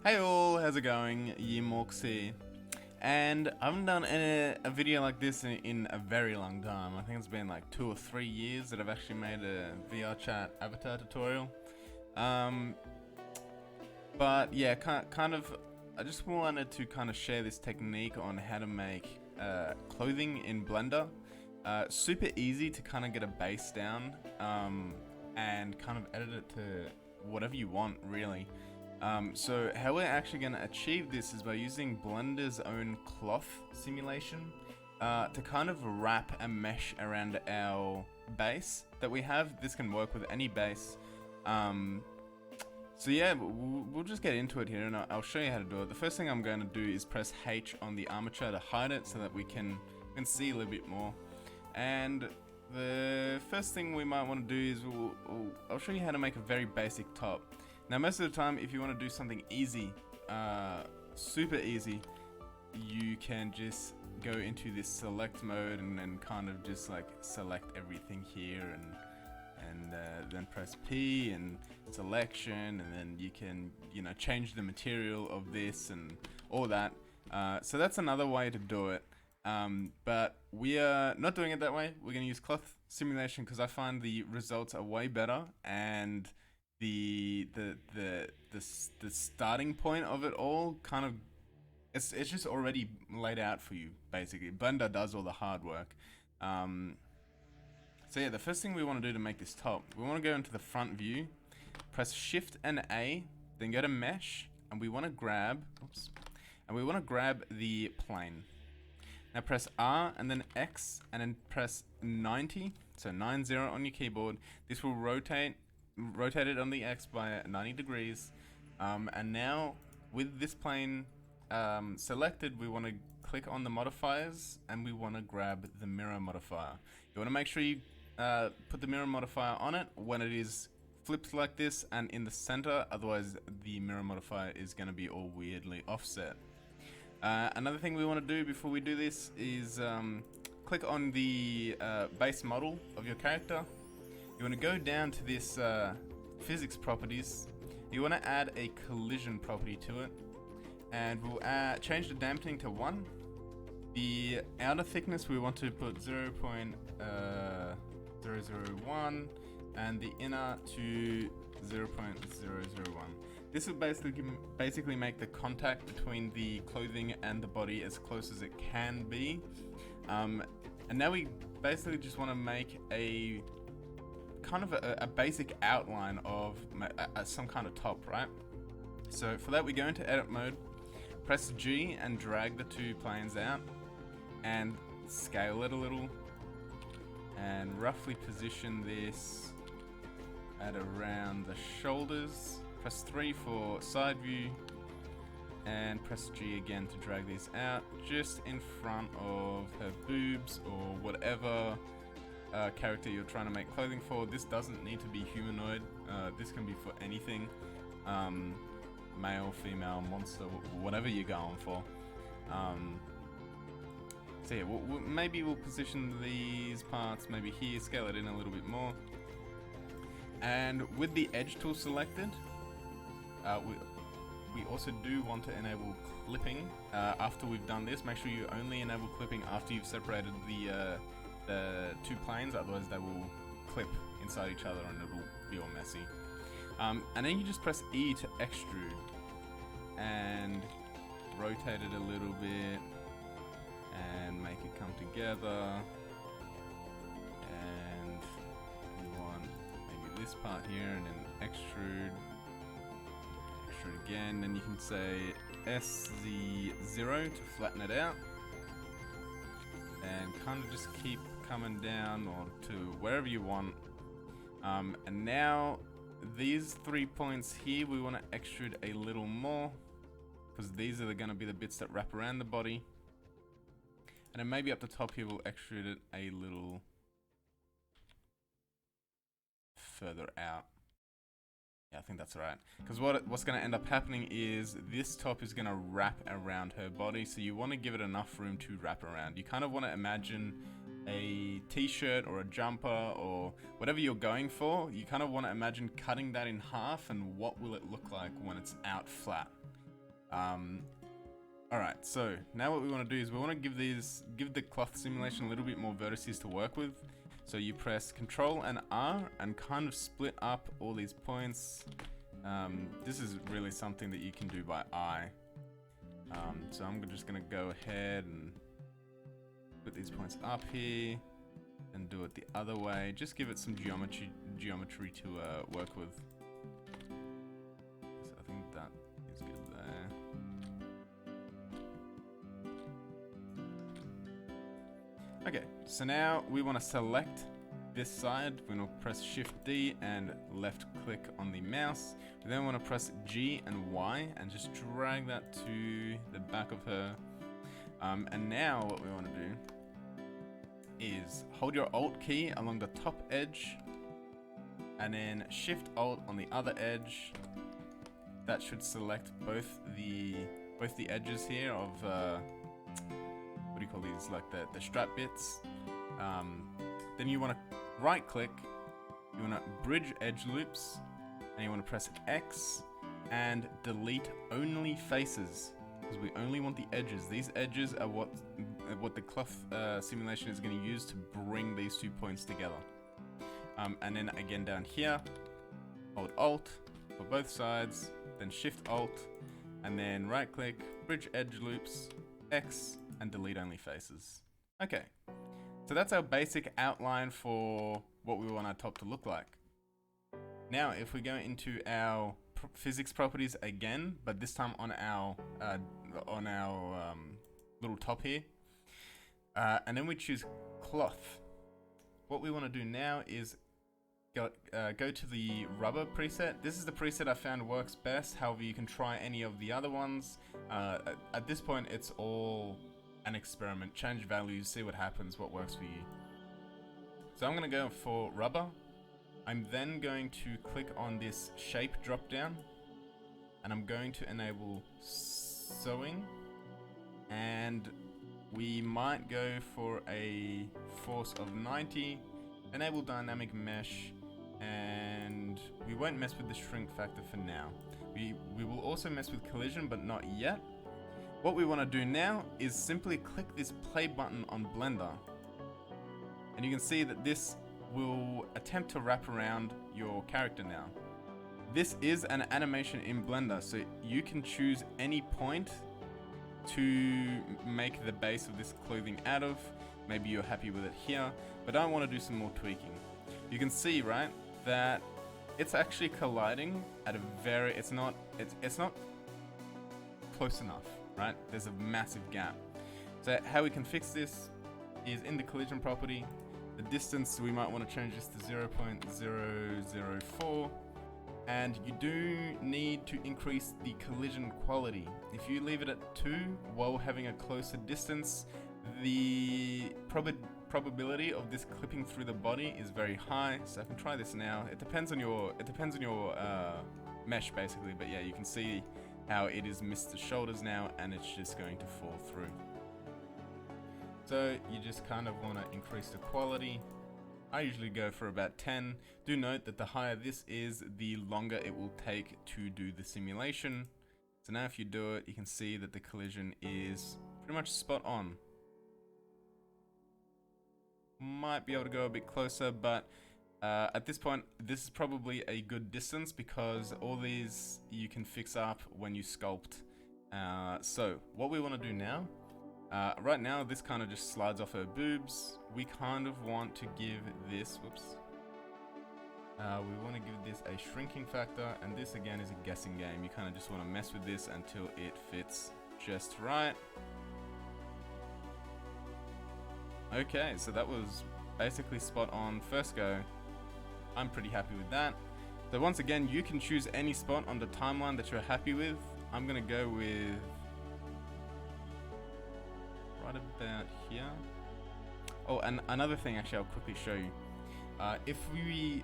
Hey all, how's it going? Yimorks here. And I haven't done a video like this in a very long time. I think it's been like 2 or 3 years that I've actually made a VRCHAT avatar tutorial. But yeah, kind of, I just wanted to kind of share this technique on how to make clothing in Blender. Super easy to kind of get a base down and kind of edit it to whatever you want, really. So how we're actually going to achieve this is by using Blender's own cloth simulation to kind of wrap a mesh around our base that we have. This can work with any base. So yeah, we'll just get into it here and I'll show you how to do it. The first thing I'm going to do is press H on the armature to hide it so that we can see a little bit more. And the first thing we might want to do is I'll show you how to make a very basic top. Now most of the time, if you want to do something easy, super easy, you can just go into this select mode and then kind of just like select everything here and then press P and selection, and then you can, you know, change the material of this and all that. So that's another way to do it. But we are not doing it that way. We're going to use cloth simulation because I find the results are way better, and the starting point of it all kind of it's just already laid out for you. Basically, Blender does all the hard work. So yeah, the first thing we want to do to make this top, we want to go into the front view, press Shift and A, then go to Mesh, and we want to grab, the plane. Now press R and then X and then press 90, so 90 on your keyboard. This will rotate it on the X by 90 degrees. And now with this plane selected, we want to click on the modifiers and we want to grab the mirror modifier. You want to make sure you put the mirror modifier on it when it is flipped like this and in the center, otherwise the mirror modifier is going to be all weirdly offset. Another thing we want to do before we do this is click on the base model of your character. You want to go down to this physics properties. You want to add a collision property to it, and we'll change the dampening to 1. The outer thickness we want to put 0.001 and the inner to 0.001. This will basically make the contact between the clothing and the body as close as it can be. And now we basically just want to make a kind of a basic outline of some kind of top, right? So for that we go into edit mode, press G and drag the two planes out and scale it a little and roughly position this at around the shoulders. Press 3 for side view and press G again to drag these out just in front of her boobs or whatever character you're trying to make clothing for. This doesn't need to be humanoid. This can be for anything, male, female, monster, whatever you're going for. So yeah, maybe we'll position these parts maybe here, scale it in a little bit more. And with the edge tool selected, we also do want to enable clipping. After we've done this, make sure you only enable clipping after you've separated the two planes, otherwise they will clip inside each other and it'll be all messy. And then you just press E to extrude and rotate it a little bit and make it come together. And you want maybe this part here and then extrude again. Then you can say SZ0 to flatten it out and kind of just keep coming down or to wherever you want. And now these 3 points here we want to extrude a little more because these are going to be the bits that wrap around the body. And then maybe up the top here we'll extrude it a little further out. Yeah, I think that's right. Because what's going to end up happening is this top is going to wrap around her body, so you want to give it enough room to wrap around. You kind of want to imagine a t-shirt or a jumper or whatever you're going for. You kind of want to imagine cutting that in half and what will it look like when it's out flat. Alright, so now what we want to do is we want to give the cloth simulation a little bit more vertices to work with. So you press Control and R and kind of split up all these points. This is really something that you can do by eye. So I'm just going to go ahead and put these points up here and do it the other way. Just give it some geometry to work with. So I think that is good there. Okay, so now we want to select this side. We're going to press Shift D and left click on the mouse. We then want to press G and Y and just drag that to the back of her. And now what we want to do is hold your Alt key along the top edge and then Shift Alt on the other edge. That should select both the edges here of what do you call these, like the strap bits. Then you want to right click, you want to bridge edge loops, and you want to press X and delete only faces, because we only want the edges. These edges are what the cloth simulation is going to use to bring these 2 points together. And then again down here, hold Alt for both sides, then Shift Alt, and then right click, bridge edge loops, X, and delete only faces. Okay, so that's our basic outline for what we want our top to look like. Now, if we go into our physics properties again, but this time on our little top here, and then we choose cloth. What we want to do now is go to the rubber preset. This is the preset I found works best. However, you can try any of the other ones. At this point, it's all an experiment. Change values, see what happens, what works for you. So I'm going to go for rubber. I'm then going to click on this shape drop down, and I'm going to enable sewing, and we might go for a force of 90, enable dynamic mesh, and we won't mess with the shrink factor for now. We will also mess with collision, but not yet. What we want to do now is simply click this play button on Blender, and you can see that this will attempt to wrap around your character now. This is an animation in Blender, so you can choose any point to make the base of this clothing out of. Maybe you're happy with it here, but I want to do some more tweaking. You can see, right, that it's actually colliding at a very, it's not close enough, right? There's a massive gap. So how we can fix this is in the collision property. The distance, we might want to change this to 0.004, and you do need to increase the collision quality. If you leave it at 2 while having a closer distance, the probability of this clipping through the body is very high. So I can try this now. It depends on your mesh basically, but yeah, you can see how it has missed the shoulders now, and it's just going to fall through. So you just kind of want to increase the quality. I usually go for about 10. Do note that the higher this is, the longer it will take to do the simulation. So now if you do it, you can see that the collision is pretty much spot on. Might be able to go a bit closer, but at this point, this is probably a good distance because all these you can fix up when you sculpt. So what we want to do now, right now this kind of just slides off her boobs. We kind of want to give this, we want to give this a shrinking factor, and this again is a guessing game. You kind of just want to mess with this until it fits just right. Okay, so that was basically spot on first go. I'm pretty happy with that. So once again, you can choose any spot on the timeline that you're happy with. I'm gonna go with right about here. Oh, and another thing actually I'll quickly show you.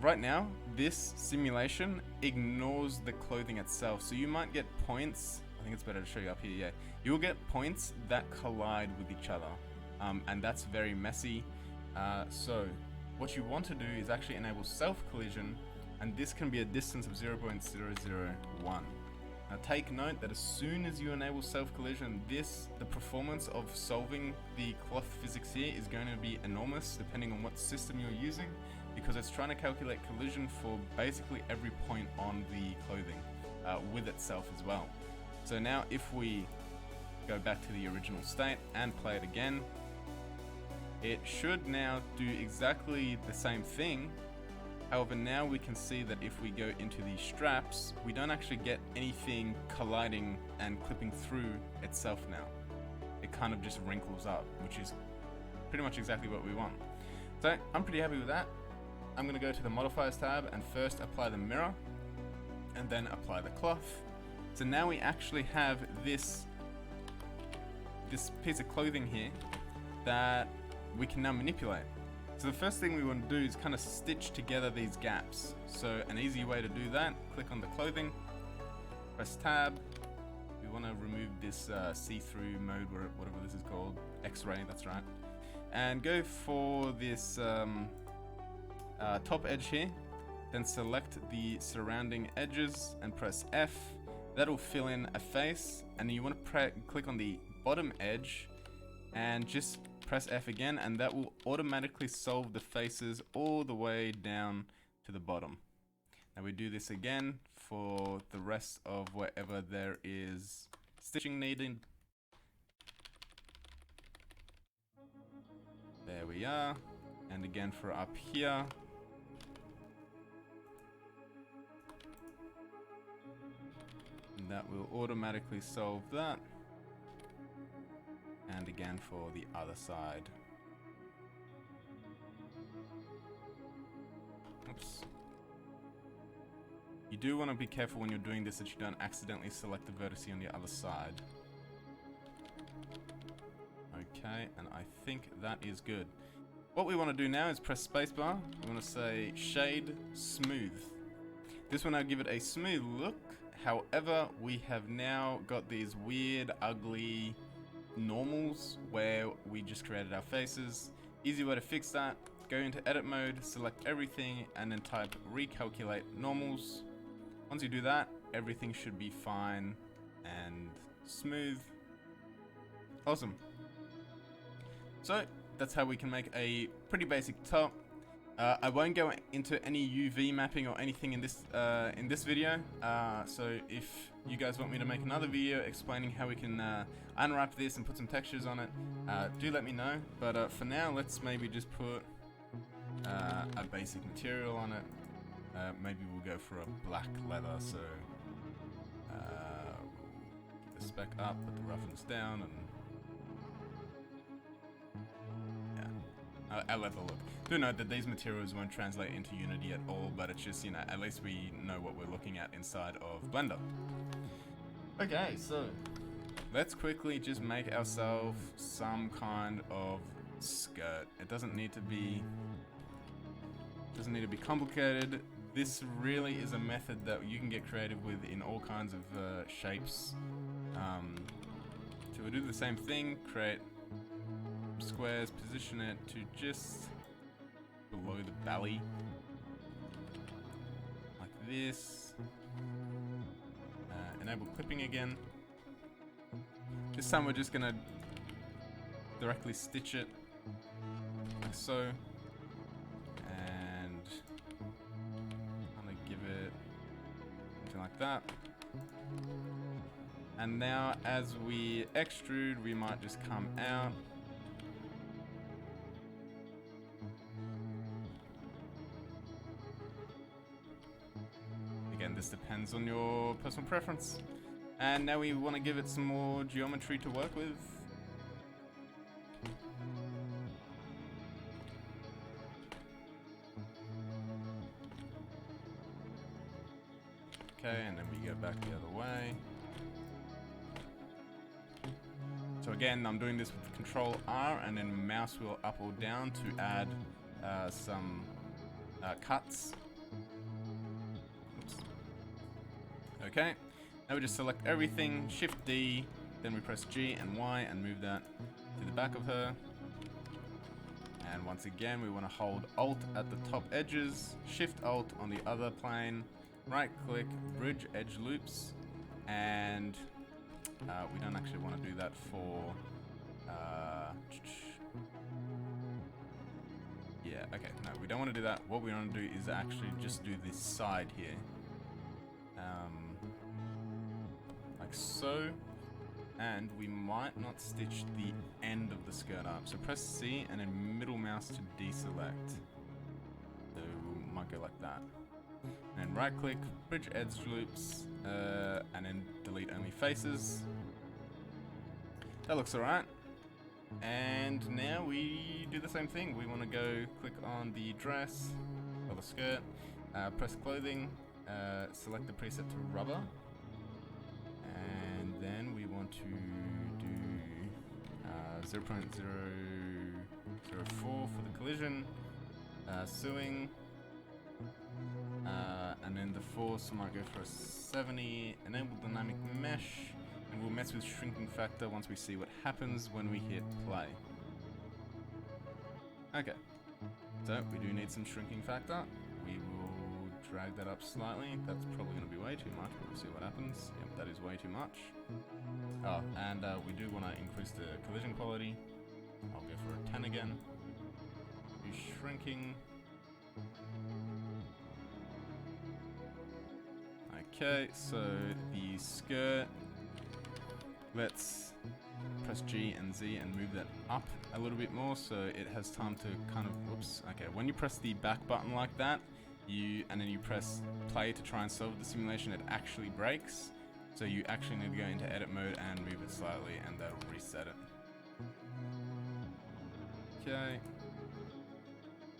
Right now, this simulation ignores the clothing itself. So you might get points, I think it's better to show you up here, yeah. You'll get points that collide with each other. And that's very messy. So what you want to do is actually enable self collision, and this can be a distance of 0.001. Now take note that as soon as you enable self-collision, the performance of solving the cloth physics here is going to be enormous depending on what system you're using, because it's trying to calculate collision for basically every point on the clothing with itself as well. So now if we go back to the original state and play it again, it should now do exactly the same thing. However, now we can see that if we go into the straps, we don't actually get anything colliding and clipping through itself now. It kind of just wrinkles up, which is pretty much exactly what we want. So I'm pretty happy with that. I'm going to go to the modifiers tab and first apply the mirror and then apply the cloth. So now we actually have this piece of clothing here that we can now manipulate. So the first thing we want to do is kind of stitch together these gaps. So an easy way to do that, click on the clothing, press tab. We want to remove this see-through mode, whatever this is called, X-ray, that's right. And go for this top edge here, then select the surrounding edges and press F. That'll fill in a face, and you want to click on the bottom edge and just press F again, and that will automatically solve the faces all the way down to the bottom. Now we do this again for the rest of wherever there is stitching needed. There we are. And again for up here. And that will automatically solve that. And again for the other side. Oops. You do want to be careful when you're doing this that you don't accidentally select the vertex on the other side. Okay, and I think that is good. What we want to do now is press spacebar. We want to say shade smooth. This will now give it a smooth look. However, we have now got these weird, ugly normals where we just created our faces. Easy way to fix that, go into edit mode, select everything, and then type recalculate normals. Once you do that, everything should be fine and smooth. Awesome. So that's how we can make a pretty basic top. I won't go into any UV mapping or anything in this video. So if you guys want me to make another video explaining how we can unwrap this and put some textures on it, do let me know. But for now, let's maybe just put a basic material on it. Maybe we'll go for a black leather. So keep the spec up, put the roughness down, and our leather look. Do note that these materials won't translate into Unity at all, but it's just, you know, at least we know what we're looking at inside of Blender. Okay, so let's quickly just make ourselves some kind of skirt. It doesn't need to be complicated. This really is a method that you can get creative with in all kinds of shapes. So we'll do the same thing, create squares, position it to just below the belly, like this. Enable clipping again. This time we're just gonna directly stitch it, like so, and I'm gonna give it something like that. And now as we extrude, we might just come out. Again, this depends on your personal preference. And now we want to give it some more geometry to work with. Okay, and then we go back the other way. So again, I'm doing this with Control R and then mouse wheel up or down to add some cuts. Oops. Okay, now we just select everything, Shift D, then we press G and Y and move that to the back of her. And once again, we want to hold Alt at the top edges, Shift Alt on the other plane, right click, bridge edge loops, and we don't actually want to do that for yeah, okay, no, we don't want to do that. What we want to do is actually just do this side here, like so, and we might not stitch the end of the skirt up, so press C and then middle mouse to deselect, so we might go like that. And then right click, bridge edge loops, and then delete only faces. That looks alright. And now we do the same thing. We want to go click on the dress or the skirt, press clothing, select the preset to rubber, and then we want to do 0.004 for the collision, sewing. And then the force might go for a 70, enable dynamic mesh, and we'll mess with shrinking factor once we see what happens when we hit play. Okay, so we do need some shrinking factor. We will drag that up slightly. That's probably going to be way too much, but we'll see what happens. Yep, that is way too much. Oh, and we do want to increase the collision quality. I'll go for a 10 again. Do shrinking. Okay, so the skirt, let's press G and Z and move that up a little bit more so it has time to kind of, whoops, okay, when you press the back button like that, and then you press play to try and solve the simulation, it actually breaks, so you actually need to go into edit mode and move it slightly and that'll reset it. Okay.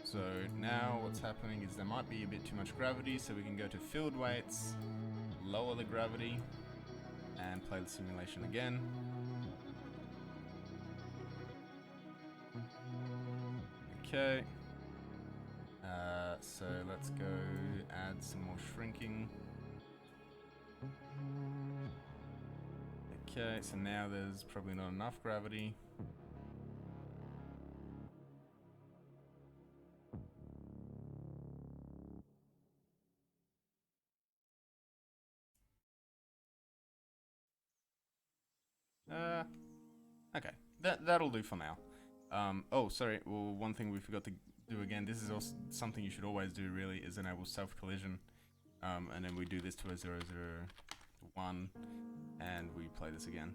So now what's happening is there might be a bit too much gravity, so we can go to field weights, lower the gravity, and play the simulation again. Okay. So let's go add some more shrinking. Okay, so now there's probably not enough gravity. Okay, that'll do for now. Oh, sorry, well, one thing we forgot to do again, this is also something you should always do really, is enable self-collision. And then we do this to a 001, and we play this again.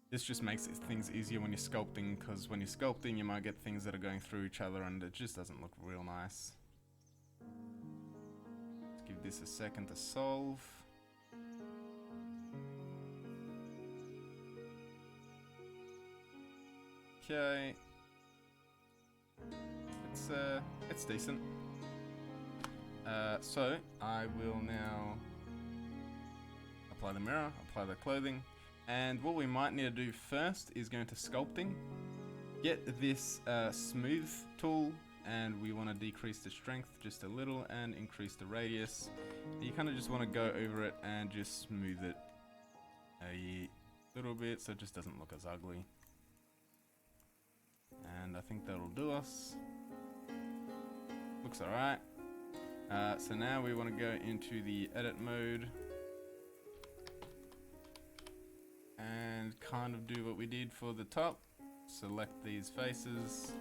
This just makes things easier when you're sculpting, because when you're sculpting you might get things that are going through each other and it just doesn't look real nice. Let's give this a second to solve. Okay, it's decent. So I will now apply the mirror, apply the clothing, and what we might need to do first is go into sculpting, get this smooth tool, and we want to decrease the strength just a little and increase the radius. You kind of just want to go over it and just smooth it a little bit so it just doesn't look as ugly. And I think that'll do us. Looks alright. So now we want to go into the edit mode and kind of do what we did for the top. Select these faces,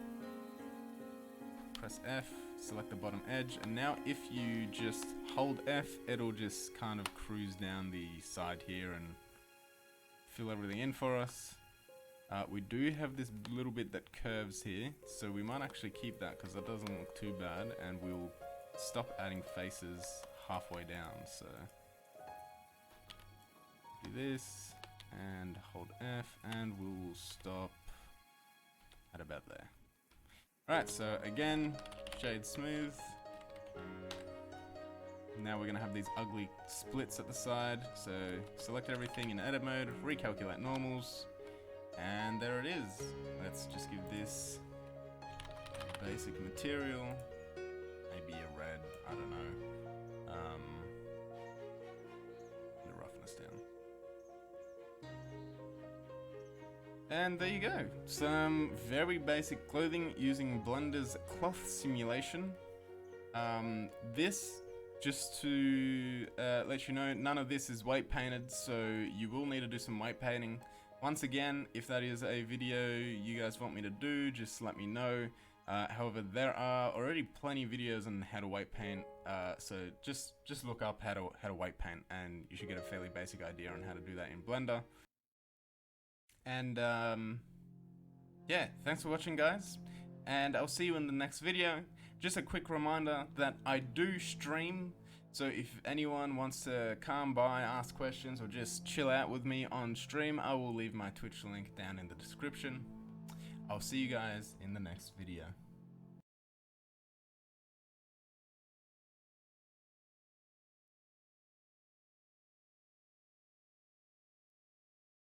press F, select the bottom edge, and now if you just hold F, it'll just kind of cruise down the side here and fill everything in for us. We do have this little bit that curves here, so we might actually keep that because that doesn't look too bad, and we'll stop adding faces halfway down. So do this and hold F, and we'll stop at about there. Alright, so again, shade smooth. Now we're going to have these ugly splits at the side, so select everything in edit mode, recalculate normals. And there it is. Let's just give this basic material, maybe a red, I don't know, the roughness down. And there you go, some very basic clothing using Blender's cloth simulation. This just to let you know, none of this is weight painted, so you will need to do some weight painting. Once again, if that is a video you guys want me to do, just let me know. However, there are already plenty of videos on how to weight paint, so just look up how to weight paint, and you should get a fairly basic idea on how to do that in Blender. And yeah, thanks for watching, guys, and I'll see you in the next video. Just a quick reminder that I do stream, so if anyone wants to come by, ask questions, or just chill out with me on stream, I will leave my Twitch link down in the description. I'll see you guys in the next video.